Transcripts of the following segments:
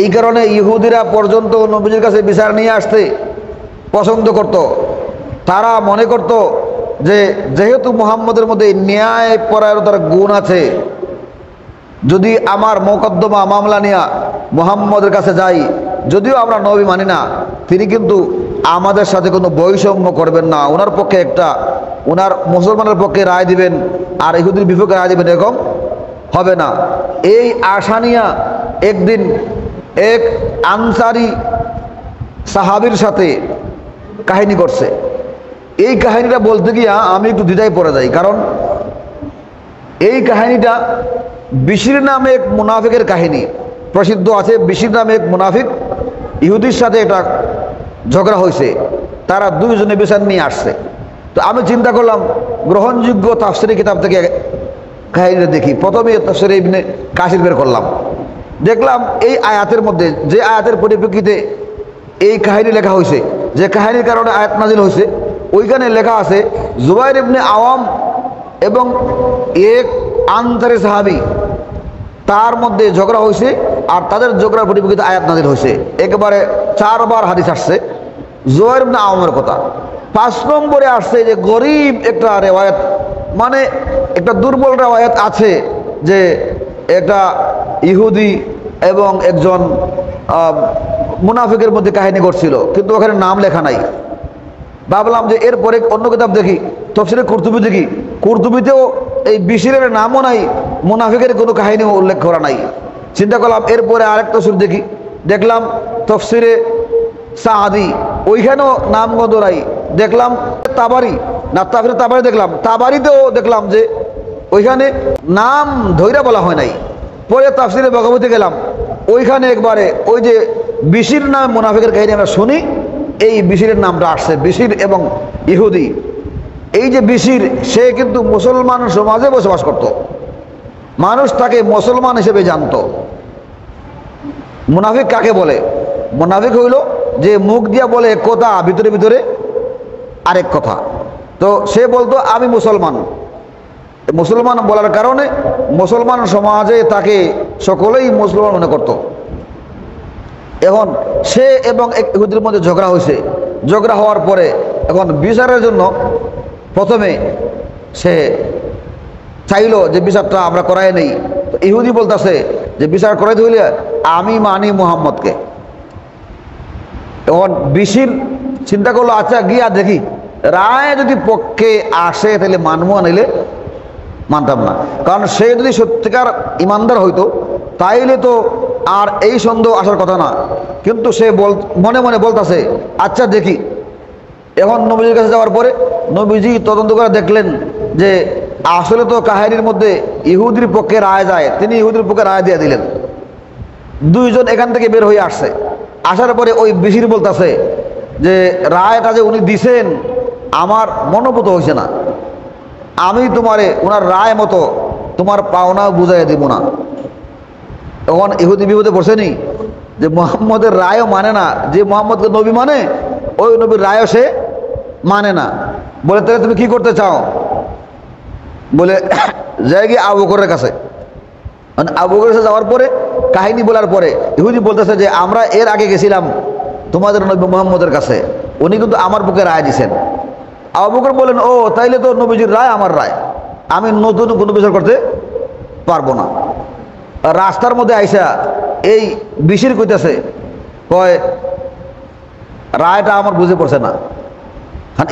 এই কারণে ইহুদিরা পর্যন্ত নবীজির কাছে বিচার নিয়ে আসতে পছন্দ করত। তারা মনে করত যে যেহেতু মুহাম্মদের মধ্যে ন্যায় পরায়ণতার গুণ আছে, যদি আমার মোকদ্দমা মামলা নিয়ে মুহাম্মদের কাছে যাই, যদিও আমরা নবী মানি না, তিনি কিন্তু আমাদের সাথে কোনো বৈষম্য করবেন না, ওনার পক্ষে একটা ওনার মুসলমানের পক্ষে রায় দিবেন আর ইহুদির বিপক্ষে রায় দিবেন, এরকম হবে না। এই আশা নিয়ে একদিন এক আনসারি সাহাবীর সাথে কাহিনী করছে। এই কাহিনীটা বলতে গিয়া আমি একটু দ্বিধায় পড়ে যাই, কারণ এই কাহিনীটা বিশির নামে এক মুনাফিকের কাহিনী প্রসিদ্ধ আছে। বিশির নামে এক মুনাফিক ইহুদির সাথে এটা ঝগড়া হয়েছে, তারা দুইজনে বিচার নিয়ে আসছে। তো আমি চিন্তা করলাম গ্রহণযোগ্য তাফসিরি কিতাব থেকে কাহিনীটা দেখি। প্রথমে তাফসিরে ইবনে কাসির বের করলাম, দেখলাম এই আয়াতের মধ্যে, যে আয়াতের পরিপ্রেক্ষিতে এই কাহিনী লেখা হয়েছে, যে কাহিনীর কারণে আয়াত নাজিল হয়েছে, ওইখানে লেখা আছে জুবাইর ইবনে আওয়াম এবং এক আনসারী সাহাবী, তার মধ্যে ঝগড়া হয়েছে, আর তাদের ঝগড়ার পরিপ্রেক্ষিতে আয়াত নাজিল হয়েছে। একেবারে 4 বার হাদিস আসছে জুবাইর ইবনে আওয়ামের কথা। 5 নম্বরে আসছে যে গরিব একটা রেওয়ায়াত, মানে একটা দুর্বল রেওয়ায়াত আছে, যে একটা ইহুদি এবং একজন মুনাফিকের মধ্যে কাহিনী ঘটছিল, কিন্তু ওখানে নাম লেখা নাই। ভাবলাম যে এরপরে অন্য কিতাব দেখি, তাফসীরে কুরতুবী দেখি, কুরতুবীতেও এই বিশিরের নামও নাই, মুনাফিকের কোনো কাহিনী উল্লেখ করা নাই। চিন্তা করলাম এরপরে আরেক তাফসীর দেখি, দেখলাম তাফসীরে সাআদী, ওইখানেও নামগন্ধ নাই। দেখলাম তাবারি না, তাফসীরে তাবারি দেখলাম, তাবারিতেও দেখলাম যে ওইখানে নাম ধইরা বলা হয় নাই। পরে তাফসীরে বগাবতী গেলাম, ওইখানে একবারে ওই যে বিশির নামে মুনাফিকের কাহিনী আমরা শুনি, এই বিশিরের নামটা আসছে, বিশির এবং ইহুদি। এই যে বিশির, সে কিন্তু মুসলমান সমাজে বসবাস করত, মানুষ তাকে মুসলমান হিসেবে জানত। মুনাফিক কাকে বলে? মুনাফিক হইল যে মুখ দিয়া বলে এক কথা, ভিতরে ভিতরে আরেক কথা। তো সে বলতো আমি মুসলমান, মুসলমান বলার কারণে মুসলমান সমাজে তাকে সকলেই মুসলমান মনে করত। এখন সে এবং এক ইহুদির মধ্যে ঝগড়া হয়েছে, ঝগড়া হওয়ার পরে এখন বিচারের জন্য প্রথমে সে চাইলো যে বিচারটা আমরা করাই নেই। তো ইহুদি বলতেছে যে বিচার করাইতে হইলে আমি মানি মুহাম্মদকে। এখন বিশির চিন্তা করলো, আচ্ছা গিয়া দেখি রায় যদি পক্ষে আসে তাহলে মানবো, আনিলে মানতাম না। কারণ সে যদি সত্যিকার ইমানদার হইতো তাইলে তো আর এই সন্দেহ আসার কথা না। কিন্তু সে মনে মনে বলতেছে আচ্ছা দেখি। এখন নবীজির কাছে যাওয়ার পরে নবীজি তদন্ত করে দেখলেন যে আসলে তো কাহিনীর মধ্যে ইহুদির পক্ষে রায় যায়, তিনি ইহুদির পক্ষে রায় দিয়ে দিলেন। দুইজন এখান থেকে বের হয়ে আসছে, আসার পরে ওই বিশির বলতেছে যে রায়টা যে উনি দিছেন আমার মনোভূত হয়েছে না, আমি তোমারে ওনার রায় মতো তোমার পাওনা বুঝাইয়া দিব না। তখন ইহুদি বিপদে বসেনি যে মুহাম্মদের রায়ও মানে না, যে মুহাম্মদকে নবী মানে ওই নবীর রায়ও সে মানে না। বলে তাহলে তুমি কি করতে চাও? বলে যাই গিয়ে আবু বকরের কাছে। মানে আবু বকরের কাছে যাওয়ার পরে কাহিনী বলার পরে ইহুদি বলতেছে যে আমরা এর আগে গেছিলাম তোমাদের নবী মুহাম্মদের কাছে, উনি কিন্তু আমার পক্ষে রায় দিছেন। আবু বকর বলেন ও তাইলে তো নবীজির রায় আমার রায়, আমি নতুন কোনো বিচার করতে পারবো না। রাস্তার মধ্যে আইসা এই বিশির কইতেছে, কয় রায়টা আমার বুঝে পড়ছে না।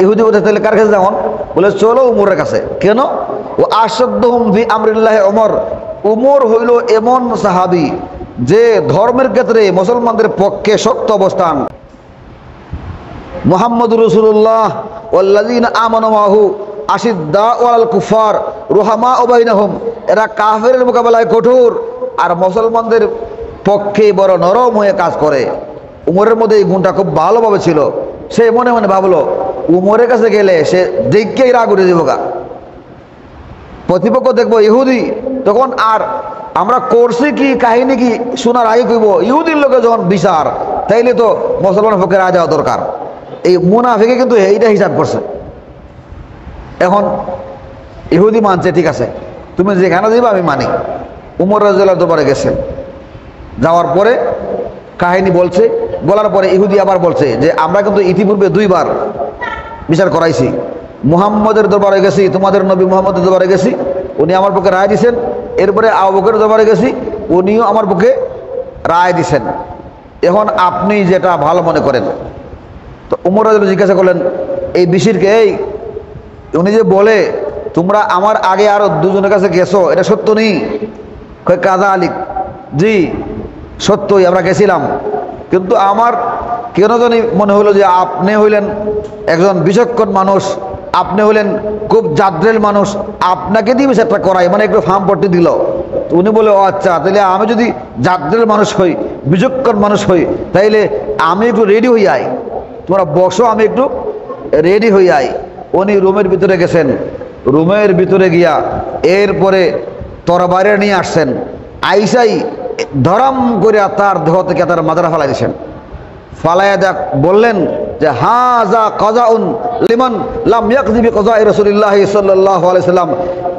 ইহুদি বলতে তাহলে কার কাছে যেমন? বলে চলো উমরের কাছে। কেন? ও আশাদ্দুহুম ফি আমরিল্লাহি উমর, উমর হইল এমন সাহাবী যে ধর্মের ক্ষেত্রে মুসলমানদের পক্ষে শক্ত অবস্থান। মুহাম্মদুর রাসূলুল্লাহ ওয়াল্লাযীনা আমানু মাহু আশিদ্দাউ আলাল কুফার রুহামাউ বাইনাহুম, এরা কাফেরের মোকাবেলায় কঠোর আর মুসলমানদের পক্ষে বড় নরম হয়ে কাজ করে। উমরের মধ্যে এই গুণটা খুব ভালোভাবে ছিল। সে মনে মনে ভাবলো উমরের কাছে গেলে সে দেখকেই রাগ উঠে দিব গা, প্রতিপক্ষ দেখবো ইহুদি, তখন আর আমরা করছি কি কাহিনী কি শোনার আগে কইব ইহুদির লোকে যখন বিচার, তাইলে তো মুসলমানের পক্ষে রায় দেওয়া দরকার। এই মুনাফিকে কিন্তু এইটা হিসাব করছে। এখন ইহুদি মানছে, ঠিক আছে তুমি যেখানে যাইবা আমি মানি। উমর রাদিয়াল্লাহু দরবারে গেছেন, যাওয়ার পরে কাহিনী বলছে। বলার পরে ইহুদি আবার বলছে যে আমরা কিন্তু ইতিপূর্বে 2 বার বিচার করাইছি, মুহাম্মদের দরবারে গেছি, তোমাদের নবী মুহাম্মদের দরবারে গেছি, উনি আমার পক্ষে রায় দিছেন। এরপরে আবু বকরের দরবারে গেছি, উনিও আমার পক্ষে রায় দিছেন। এখন আপনি যেটা ভালো মনে করেন। তো উমর রাদিয়াল্লাহু জিজ্ঞাসা করলেন এই বিশিরকে, এই উনি যে বলে তোমরা আমার আগে আরো 2 জনের কাছে গেছো, এটা সত্য নেই? কয় কাযা আলিক, জি সত্যই আমরা গেছিলাম, কিন্তু আমার কেন জানি মনে হলো যে আপনি হইলেন একজন বিচক্ষণ মানুষ, আপনি হইলেন খুব জাদ্রেল মানুষ, আপনাকে দিয়ে বিচারটা করাই, মানে একটু ফার্ম পট্টি দিল। উনি বলে ও আচ্ছা, তাহলে আমি যদি জাদ্রেল মানুষ হই, বিচক্ষণ মানুষ হই, তাইলে আমি একটু রেডি হয়ে আই, তোমরা বসো, আমি একটু রেডি হয়ে আই। উনি রুমের ভিতরে গেছেন, রুমের ভিতরে গিয়া এরপরে তরবারি নিয়ে আসছেন, আইসাই ধরাম করে তার দেহ থেকে তার মাজারা ফালাই দিয়েছেন। ফালাইয়া দেখ বললেন যে হাযা কাযাউন লিমান লাম ইয়াকযি বিকাযাই রাসূলিল্লাহি সাল্লাল্লাহু আলাইহি সাল্লাম,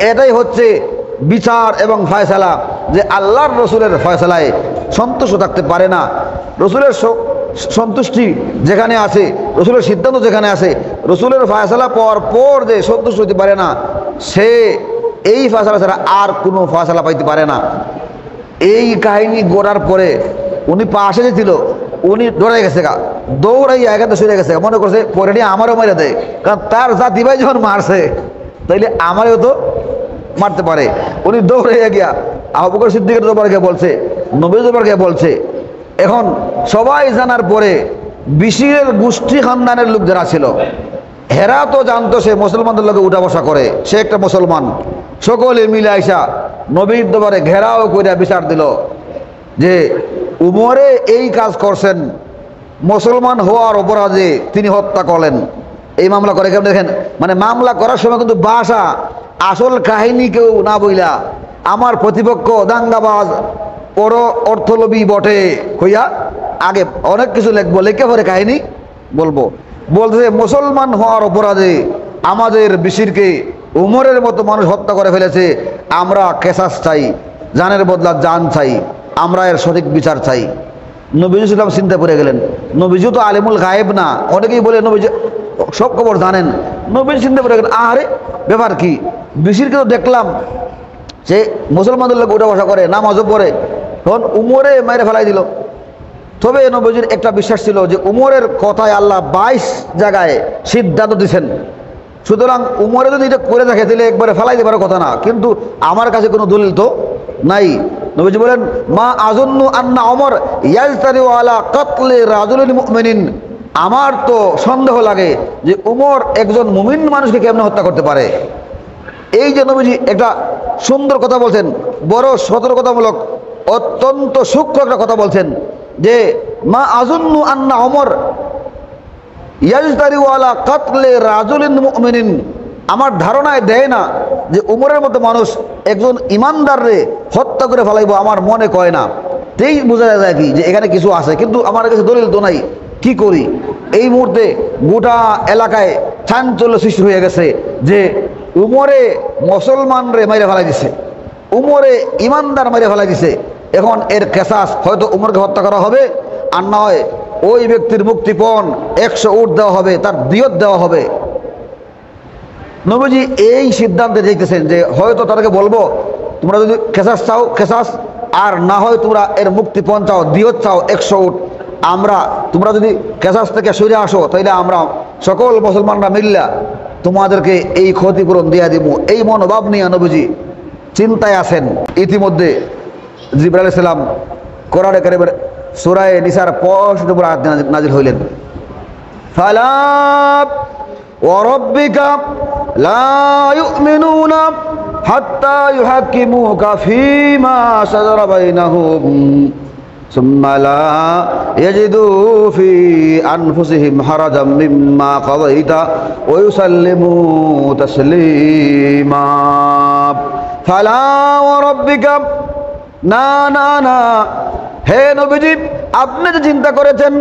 এটাই হচ্ছে বিচার এবং ফয়সালা, যে আল্লাহর রসুলের ফয়সালায় সন্তুষ্ট থাকতে পারে না। রসুলের সন্তুষ্টি যেখানে আছে, রসুলের সিদ্ধান্ত যেখানে আছে, রসুলের ফয়সালা পাওয়ার পর যে সন্তুষ্ট হতে পারে না, সে এই ফয়সালা ছাড়া আর কোনো ফয়সালা পাইতে পারে না। এই কাহিনী গড়ার পরে উনি পাশে যে ছিল, উনি দৌড়াই গেছে গা, দৌড়াই এখানে সরে গেছে, মনে করছে পরে নিয়ে আমারও মেরে দেয়, কারণ তার জাতি ভাই যখন মারছে তাইলে আমারও তো মারতে পারে। উনি দৌড়াইয়া গিয়া আবু বকর সিদ্দিকের দরবারে গিয়ে বলছে, নবীর দরবারে গিয়ে বলছে। এখন সবাই জানার পরে বিশিরের গোষ্ঠী খানদানের লোক যারা ছিল, হেরা তো জানতো সে মুসলমানদের লোকে উঠা বসা করে, সে একটা মুসলমান। সকলে মিলে আইসা নবীর দরবারে ঘেরাও কইরা বিচার দিল যে উমরে এই কাজ করছেন, মুসলমান হওয়ার অপরাধে তিনি হত্যা করলেন। এই মামলা করে কেউ দেখেন, মানে মামলা করার সময় কিন্তু ভাষা আসল কাহিনী কেউ না বইলা আমার প্রতিপক্ষ দাঙ্গাবাজ বড় অর্থলোভী বটে কইয়া আগে অনেক কিছু লিখবো, লিখে পরে কাহিনী বলবো। বলছে মুসলমান হওয়ার অপরাধে আমাদের বিশিরকে উমরের মতো মানুষ হত্যা করে ফেলেছে, আমরা কেসাস চাই, জানের বদলা জান চাই, আমরা এর সঠিক বিচার চাই। নবীজি সাল্লাম চিন্তা করে গেলেন, নবীজি তো আলিমুল গায়েব না, অনেকেই বলে নবীজি সব খবর জানেন। নবীজি চিন্তা করে গেলেন আরে ব্যাপার কি, বিশিরকে তো দেখলাম সে মুসলমানদের লোক উঠা বসা করে, নামাজও পড়ে, তখন উমরে মেরে ফেলাই দিল। তবে নবীজির একটা বিশ্বাস ছিল যে উমরের কথায় আল্লাহ 22 জায়গায় সিদ্ধান্ত দিচ্ছেন, সুতরাং উমরে যদি এটা করে থাকে তাহলে একবারে ফেলাই দেবার কথা না, কিন্তু আমার কাছে কোনো দলিল তো নাই। নবীজি বলেন মা আযুন্নু আন্না ওমর ইয়াজতারিউ আলা কাতলি রাজুলিন মুমিনিন, আমার তো সন্দেহ লাগে যে উমর একজন মুমিন মানুষকে কেমনে হত্যা করতে পারে। এই যে নবীজি একটা সুন্দর কথা বলছেন, বড় সতর্কতামূলক অত্যন্ত সূক্ষ্ম একটা কথা বলছেন যে মা আযুন্নু আন্না ওমর ইয়াজতারিউ আলা কাতলি রাজুলিন মুমিনিন, আমার ধারণায় দেয় না যে উমরের মতো মানুষ একজন ইমানদাররে হত্যা করে ফেলাইব, আমার মনে কয় না। তেই বোঝা যায় কি যে এখানে কিছু আছে, কিন্তু আমার কাছে দলিল তো নাই, কি করি। এই মুহূর্তে গোটা এলাকায় চাঞ্চল্য সৃষ্টি হয়ে গেছে যে উমরে মুসলমানরে মেরে ফেলাই দিছে, উমরে ইমানদার মেরে ফেলাই দিছে। এখন এর কেসাস হয়তো উমরকে হত্যা করা হবে, আর না হয় ওই ব্যক্তির মুক্তিপণ 100 উট দেওয়া হবে, তার দিয়ত দেওয়া হবে। নবীজি এই সিদ্ধান্তে দেখতেছেন যে হয়তো তাদেরকে বলবো তোমরা যদি কেসাস চাও কেসাস, আর না হয় তোমরা এর মুক্তিপণ চাও, দিয়ত চাও 100 উট, আমরা তোমরা যদি কেসাস থেকে সরে আসো তাইলে আমরা সকল মুসলমানরা মিল্লা তোমাদেরকে এই ক্ষতিপূরণ দিয়ে দিব। এই মনোভাব নিয়ে নবীজি চিন্তায় আছেন। ইতিমধ্যে জিবরাইল আলাইহিস সালাম কোরআনে কারীমের সূরা নিসার 65 নম্বর আয়াত নাযিল হইলেন, ফালা ওয়ারাব্বিকা লা ইউমিনুনা হাত্তা ইউহাক্কিমুকা ফীমা শাজারা বাইনাহুম সুম্মা লা ইয়াজিদু ফি আনফুসিহিম হারাজাম মিম্মা কাযাইতা ওয়া ইউসাল্লিমু তাসলিমা। ফালা ওয়ারাব্বিকা, না না না, হে নবীজি, আপনি যে চিন্তা করেছেন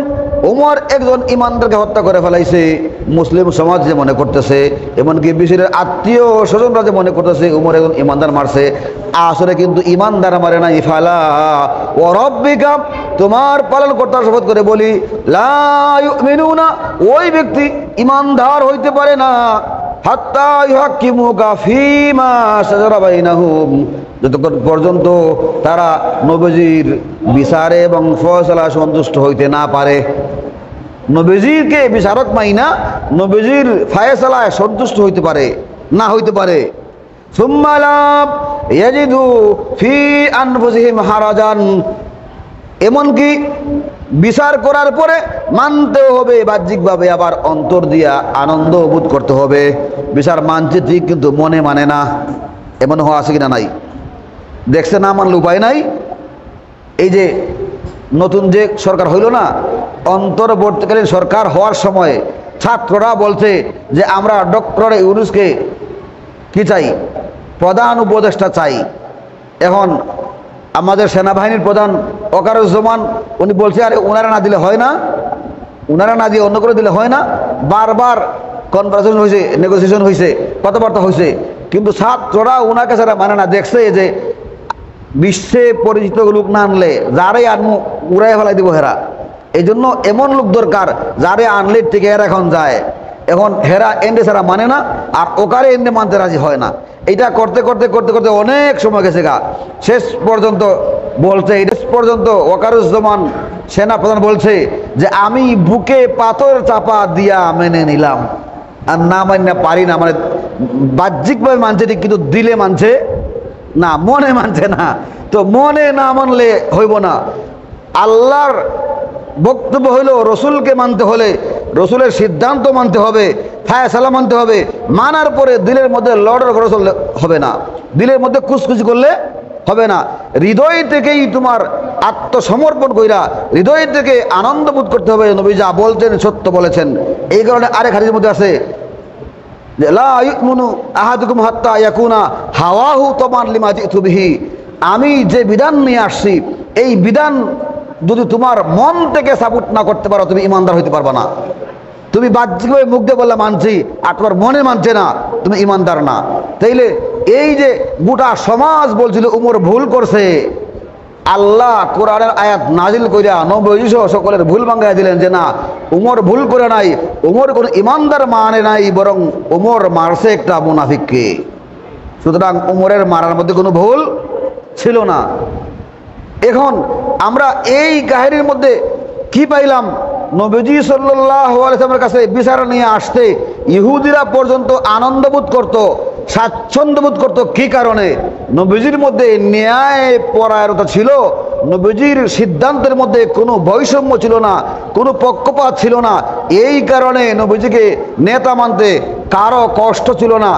উমর একজন ইমানদারকে হত্যা করে ফেলাইছে, মুসলিম সমাজ যে মনে করতেছে, এমনকি বিশ্বের আত্মীয় স্বজনরা যে মনে করতেছে উমর একজন ইমানদার মারছে, আসলে কিন্তু ইমানদার মারে নাই। ফালা ওয়া রাব্বিকা, তোমার পালনকর্তার শপথ করে বলি, লা ইউমিনুনা, ওই ব্যক্তি ইমানদার হইতে পারে না হাত্তা ইউহাক্কিমুকা ফীমা শাজারা বাইনাহুম, যতক্ষণ পর্যন্ত তারা নবীজির বিচারে এবং ফয়সালা সন্তুষ্ট হইতে না পারে। নবীজিকে বিচারক মাইনা নবীজির ফয়সালায় সন্তুষ্ট হইতে পারে না হইতে পারে। সুম্মা লা ইয়াজিদু ফি আনফুসিহিম হারাজান, এমনকি বিচার করার পরে মানতেও হবে বাহ্যিকভাবে, আবার অন্তর দিয়া আনন্দ বোধ করতে হবে। বিচার মানছে ঠিক, কিন্তু মনে মানে না। এমন হওয়া আছে কিনা? নাই। দেখছে না মানলে উপায় নাই। এই যে নতুন যে সরকার হইল না, অন্তর্বর্তীকালীন সরকার হওয়ার সময় ছাত্ররা বলছে যে আমরা ডক্টর ইউনূসকে কি চাই, প্রধান উপদেষ্টা চাই। এখন আমাদের সেনাবাহিনীর প্রধান ওয়াকারুজ্জামান উনি বলছে, আরে ওনারা না দিলে হয় না, ওনারা না দিয়ে অন্য করে দিলে হয় না। বারবার কনভারসেশন হয়েছে, নেগোসিয়েশন হয়েছে, কথাবার্তা হয়েছে, কিন্তু ছাত্ররা ওনাকে ছাড়া মানে না। দেখছে যে বিশ্বে পরিচিত লোক না আনলে যারাই আনমু উড়াই ফেলাই দিব হেরা। এই জন্য এমন লোক দরকার যারে আনলে থেকে হেরা এখন যায়। এখন হেরা এন্ডে ছাড়া মানে না, আর ওকারে এন্ডে মানতে রাজি হয় না। এটা করতে করতে করতে করতে অনেক সময় গেছে গা। শেষ পর্যন্ত বলছে, শেষ পর্যন্ত ওয়াকারুজ্জামান সেনাপ্রধান বলছে যে আমি বুকে পাথর চাপা দিয়া মেনে নিলাম, আর না মান্য পারি না। মানে বাহ্যিকভাবে মানছে ঠিক, কিন্তু দিলে মানছে না, মনে মানছে না। তো মনে না মানলে হইব না। আল্লাহর বক্তব্য হইল রসুলকে মানতে হলে রসুলের সিদ্ধান্ত মানতে হবে, ফায়সালা মানতে হবে। মানার পরে দিলের মধ্যে লড়ার করে চললে হবে না, দিলের মধ্যে কুচকুচি করলে হবে না। হৃদয় থেকেই তোমার আত্মসমর্পণ কইরা হৃদয় থেকে আনন্দ বোধ করতে হবে। নবী যা বলছেন সত্য বলেছেন। এই কারণে আরেক হাদিসের মধ্যে আছে, লা ইউমিনু আহাদুকুম হাত্তা ইয়াকুনা হাওয়াহু তামান লিমা জিতু বিহি, আমি যে বিধান নিয়ে আসছি এই বিধান যদি তোমার মন থেকে সাপোর্ট না করতে পারো, তুমি ইমানদার হইতে পারবা না। তুমি বাহ্যিকভাবে মুখ দিয়ে বললে মানছি, আর তোমার মনে মানছে না, তুমি ইমানদার না। তাইলে এই যে গোটা সমাজ বলছিল উমর ভুল করছে, আল্লাহ কোরআনের আয়াত নাজিল কইরা নবী সহ সকলের ভুল ভাঙাইয়া দিলেন যে না, উমর ভুল করে নাই, উমর কোন ইমানদার মানে নাই, বরং উমর মারছে একটা মুনাফিককে। সুতরাং উমরের মারার মধ্যে কোনো ভুল ছিল না। এখন আমরা এই কাহিনীর মধ্যে কি পাইলাম? নবীজি সাল্লাল্লাহু আলাইহি ওয়াসাল্লামের কাছে বিচার নিয়ে আসতে ইহুদিরা পর্যন্ত আনন্দ বোধ করত, স্বাচ্ছন্দ্য বোধ করত। কি কারণে? নবীজির মধ্যে ন্যায় পরায়ণতা ছিল, নবীজির সিদ্ধান্তের মধ্যে কোনো বৈষম্য ছিল না, কোনো পক্ষপাত ছিল না। এই কারণে নবীজিকে নেতা মানতে কারো কষ্ট ছিল না।